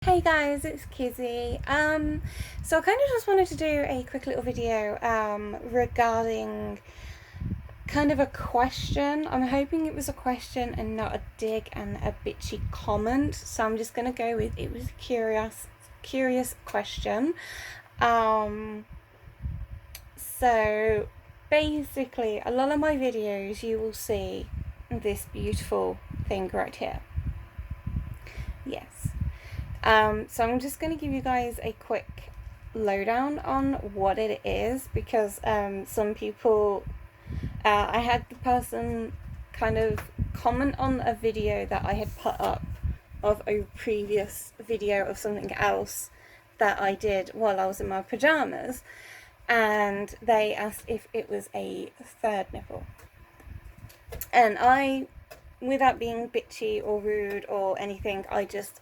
Hey guys, it's Kizzy. So I kind of just wanted to do a quick little video regarding kind of a question. I'm hoping it was a question and not a dig and a bitchy comment. So I'm just gonna go with it was a curious question. Um, so basically, a lot of my videos you will see this beautiful thing right here. Yes. So I'm just going to give you guys a quick lowdown on what it is because some people, I had the person kind of comment on a video that I had put up of a previous video of something else that I did while I was in my pajamas, and they asked if it was a third nipple. And I, without being bitchy or rude or anything, I just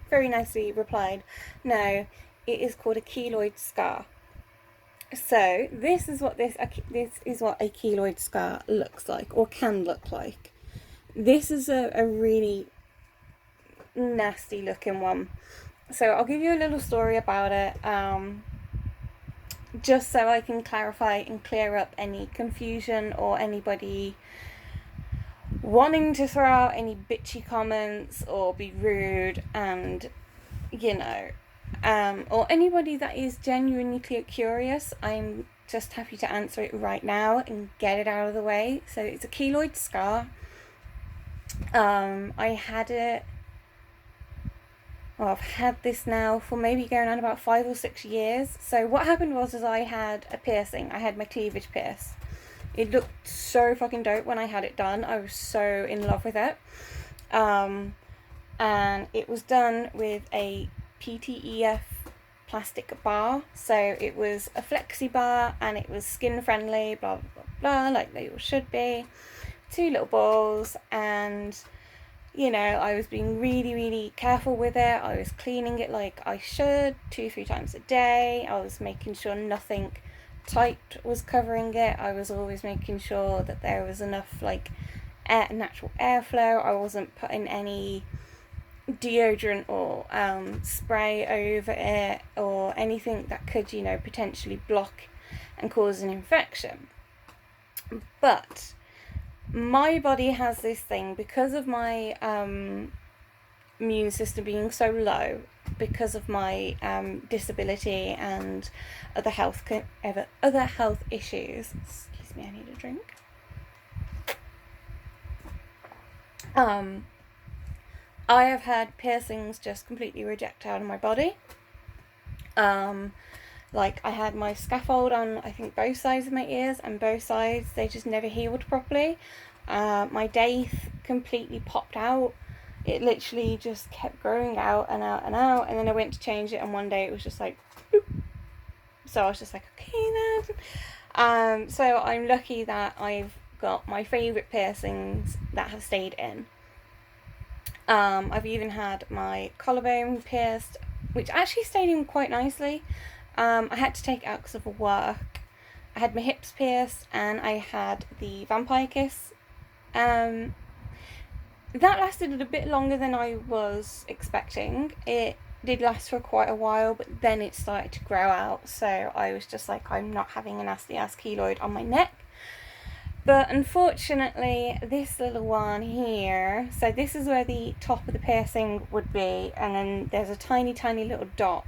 very nicely replied, no, it is called a keloid scar. So this is what this is what a keloid scar looks like or can look like. This is a really nasty looking one. So I'll give you a little story about it, just so I can clarify and clear up any confusion or anybody wanting to throw out any bitchy comments or be rude, and or anybody that is genuinely curious. I'm just happy to answer it right now and get it out of the way. So it's a keloid scar. I had it, well, I've had this now for maybe going on about 5 or 6 years. So what happened was I had a piercing. I had my cleavage pierced. It looked so fucking dope when I had it done. I was so in love with it. And it was done with a PTEF plastic bar. So it was a flexi bar and it was skin friendly, blah, blah, blah, like they all should be. 2 little balls, and I was being really, really careful with it. I was cleaning it like I should 2-3 times a day. I was making sure nothing tight was covering it. I was always making sure that there was enough natural airflow. I wasn't putting any deodorant or spray over it or anything that could potentially block and cause an infection. But my body has this thing because of my immune system being so low, because of my disability and other health issues. Excuse me, I need a drink. I have had piercings just completely reject out of my body. I had my scaffold on, I think, both sides of my ears, and both sides, they just never healed properly. My daith completely popped out. It literally just kept growing out and out and out, and then I went to change it, and one day it was just like, boop. So I was just like, okay then. So I'm lucky that I've got my favourite piercings that have stayed in. I've even had my collarbone pierced, which actually stayed in quite nicely. I had to take it out because of work. I had my hips pierced, and I had the vampire kiss. That lasted a bit longer than I was expecting. It did last for quite a while, but then it started to grow out, so I was just like, I'm not having a nasty ass keloid on my neck. But unfortunately, this little one here, so this is where the top of the piercing would be, and then there's a tiny, tiny little dot,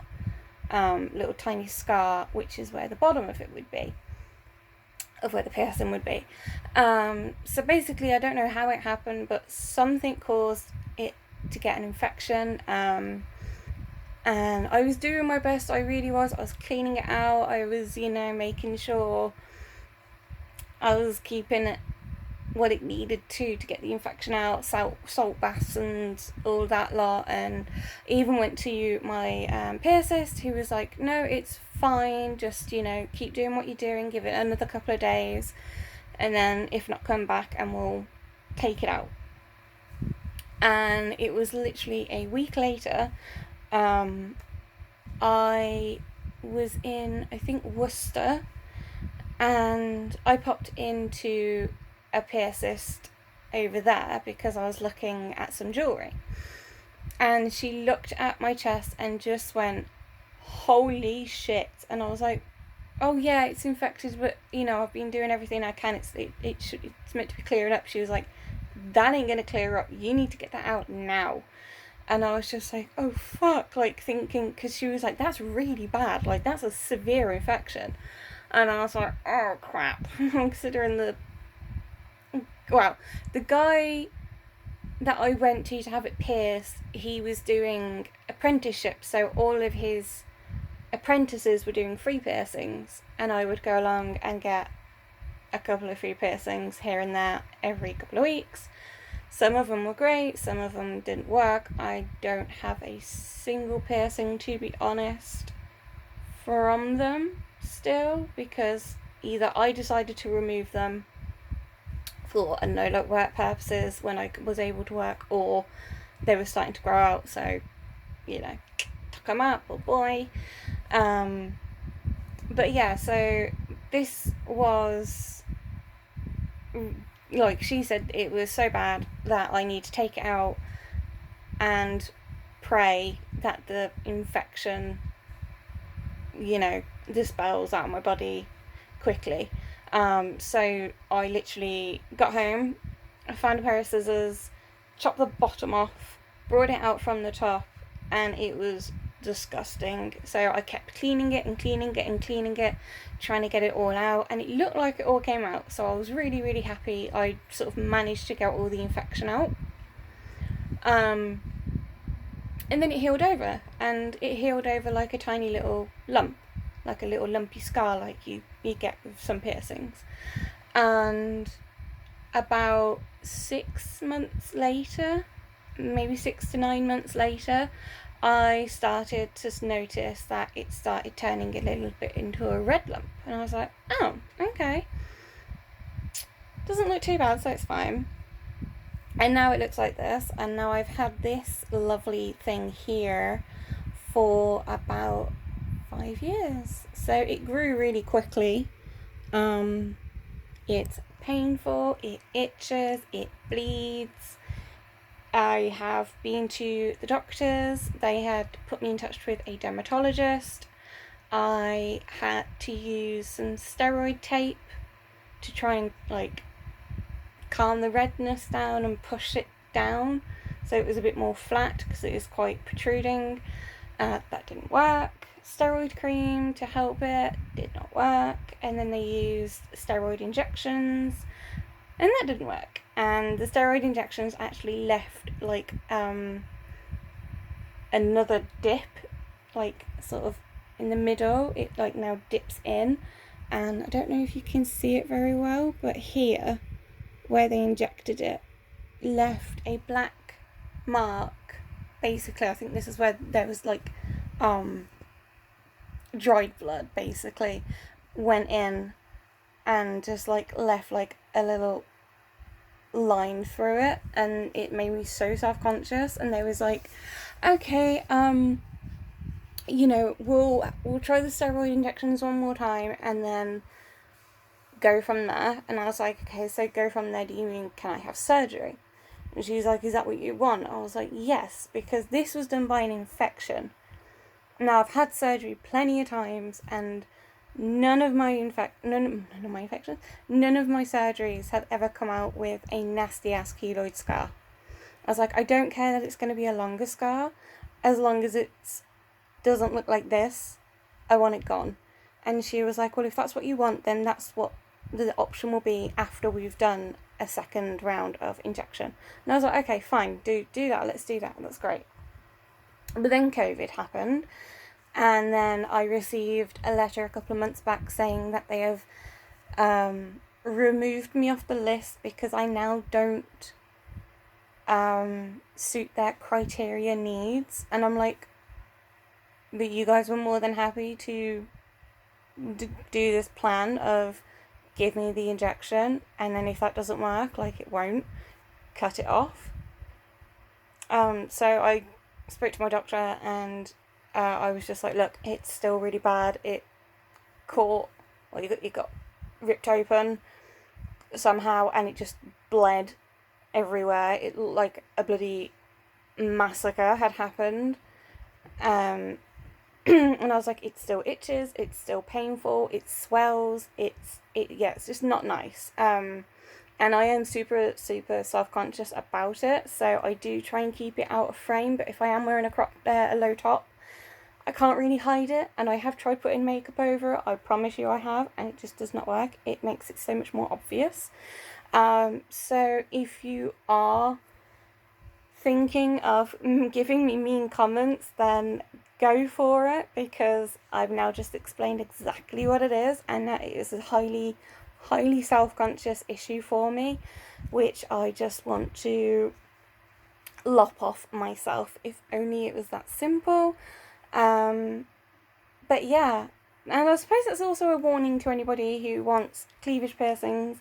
little tiny scar, which is where the bottom of it would be, of where the piercing would be. So basically, I don't know how it happened, but something caused it to get an infection. And I was doing my best, I really was. I was cleaning it out, I was, making sure I was keeping it what it needed to get the infection out, salt baths and all that lot, and even went to my piercist, who was like, no, it's fine, just keep doing what you're doing, give it another couple of days, and then if not, come back and we'll take it out. And it was literally a week later. I was in, I think, Worcester, and I popped into a piercist over there because I was looking at some jewellery. And she looked at my chest and just went, holy shit. And I was like, oh yeah, it's infected, but you know, I've been doing everything I can. It's meant to be clearing up. She was like, that ain't gonna clear up. You need to get that out now. And I was just like, oh fuck, like thinking, because she was like, that's really bad, like that's a severe infection. And I was like, oh crap. Considering the guy that I went to have it pierced, he was doing apprenticeship, so all of his apprentices were doing free piercings, and I would go along and get a couple of free piercings here and there every couple of weeks. Some of them were great, some of them didn't work. I don't have a single piercing, to be honest, from them still, because either I decided to remove them for no work purposes when I was able to work, or they were starting to grow out, so took them out, oh boy. But yeah, so this was, like she said, it was so bad that I need to take it out and pray that the infection dispels out of my body quickly. So I literally got home, I found a pair of scissors, chopped the bottom off, brought it out from the top, and it was disgusting. So I kept cleaning it, trying to get it all out, and it looked like it all came out. So I was really, really happy I sort of managed to get all the infection out. And then it healed over, and it healed over like a tiny little lump, like a little lumpy scar like you get with some piercings. And about 6 months later, maybe 6 to 9 months later, I started to notice that it started turning a little bit into a red lump. And I was like, oh, okay. Doesn't look too bad, so it's fine. And now it looks like this, and now I've had this lovely thing here for about 5 years. So it grew really quickly. It's painful, it itches, it bleeds. I have been to the doctors. They had put me in touch with a dermatologist. I had to use some steroid tape to try and calm the redness down and push it down so it was a bit more flat, because it is quite protruding. That didn't work. Steroid cream to help it did not work, and then they used steroid injections, and that didn't work. And the steroid injections actually left another dip, sort of in the middle. It now dips in, and I don't know if you can see it very well, but here where they injected it left a black mark. Basically, I think this is where there was dried blood, basically went in and just left a little line through it, and it made me so self-conscious. And they was like, okay, we'll try the steroid injections one more time and then go from there. And I was like, okay, so go from there, do you mean can I have surgery? And she's like, is that what you want? I was like, yes, because this was done by an infection. Now I've had surgery plenty of times, and none of my surgeries have ever come out with a nasty ass keloid scar. I was like, I don't care that it's going to be a longer scar, as long as it doesn't look like this. I want it gone. And she was like, well, if that's what you want, then that's what the option will be after we've done a second round of injection. And I was like, okay, fine, do that, let's do that, that's great. But then COVID happened, and then I received a letter a couple of months back saying that they have removed me off the list because I now don't suit their criteria needs. And I'm like, but you guys were more than happy to do this plan of give me the injection, and then if that doesn't work, it won't, cut it off. So I spoke to my doctor, and I was just like, look, it's still really bad. It caught, it got ripped open somehow, and it just bled everywhere. It looked like a bloody massacre had happened. And I was like, it still itches, it's still painful, it swells, it's just not nice. And I am super self-conscious about it, so I do try and keep it out of frame. But if I am wearing a low top, I can't really hide it, and I have tried putting makeup over it, I promise you I have, and it just does not work. It makes it so much more obvious. So if you are thinking of giving me mean comments, then go for it, because I've now just explained exactly what it is, and that it is a highly self-conscious issue for me, which I just want to lop off myself. If only it was that simple. But yeah, and I suppose that's also a warning to anybody who wants cleavage piercings.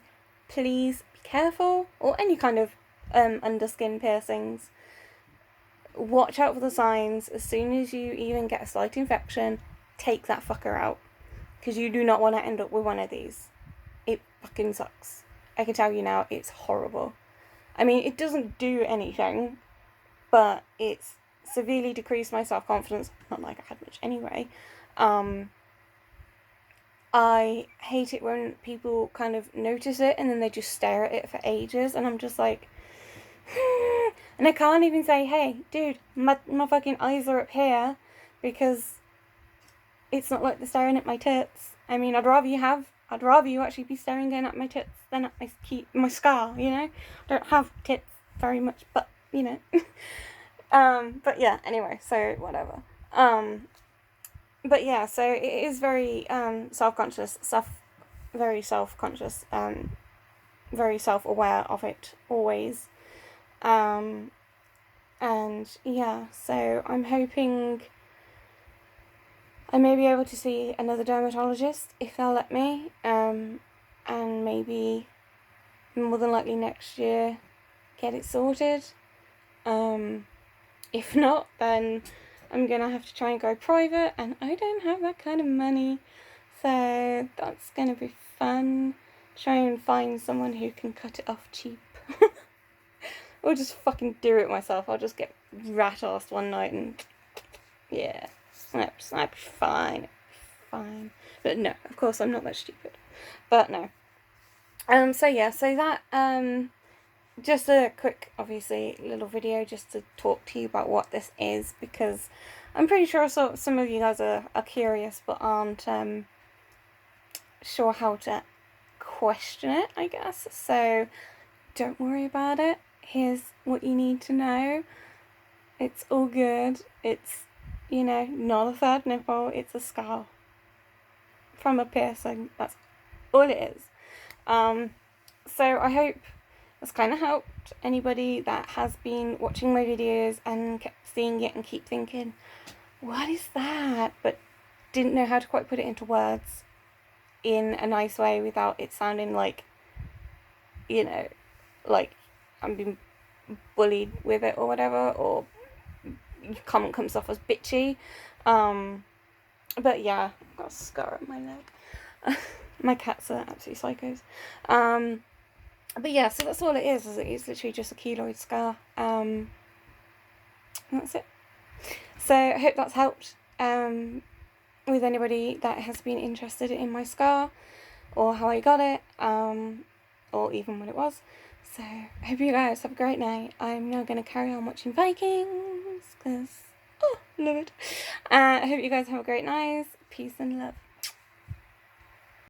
Please be careful, or any kind of underskin piercings. Watch out for the signs. As soon as you even get a slight infection, take that fucker out, because you do not want to end up with one of these. It fucking sucks. I can tell you now, it's horrible. I mean, it doesn't do anything, but it's severely decreased my self-confidence. Not like I had much anyway. I hate it when people kind of notice it and then they just stare at it for ages, and I'm just like, and I can't even say, hey, dude, my fucking eyes are up here, because it's not like they're staring at my tits. I mean, I'd rather you actually be staring down at my tits than at my scar, you know? I don't have tits very much, but, you know. But yeah, anyway, so whatever. But yeah, so it is very self-conscious, very self-conscious, very self-aware of it always. And yeah, so I'm hoping I may be able to see another dermatologist if they'll let me, and maybe more than likely next year get it sorted. If not, then I'm gonna have to try and go private, and I don't have that kind of money, so that's gonna be fun. Try and find someone who can cut it off cheap. Or just fucking do it myself. I'll just get rat-assed one night and yeah, that's fine. But no, of course I'm not that stupid. But no. So yeah, so that just a quick, obviously, little video just to talk to you about what this is, because I'm pretty sure some of you guys are curious but aren't sure how to question it, I guess. So don't worry about it. Here's what you need to know. It's all good. It's, you know, not a third nipple. It's a scar from a piercing. That's all it is. So I hope that's kind of helped anybody that has been watching my videos and kept seeing it and keep thinking, what is that? But didn't know how to quite put it into words in a nice way without it sounding like, you know, like I'm being bullied with it or whatever, or comment comes off as bitchy. But yeah, I've got a scar on my leg. My cats are absolutely psychos. But yeah, so that's all it is it's literally just a keloid scar. That's it. So I hope that's helped with anybody that has been interested in my scar, or how I got it, or even what it was. So I hope you guys have a great night. I'm now going to carry on watching Vikings, because, oh, love it. I hope you guys have a great night. Peace and love.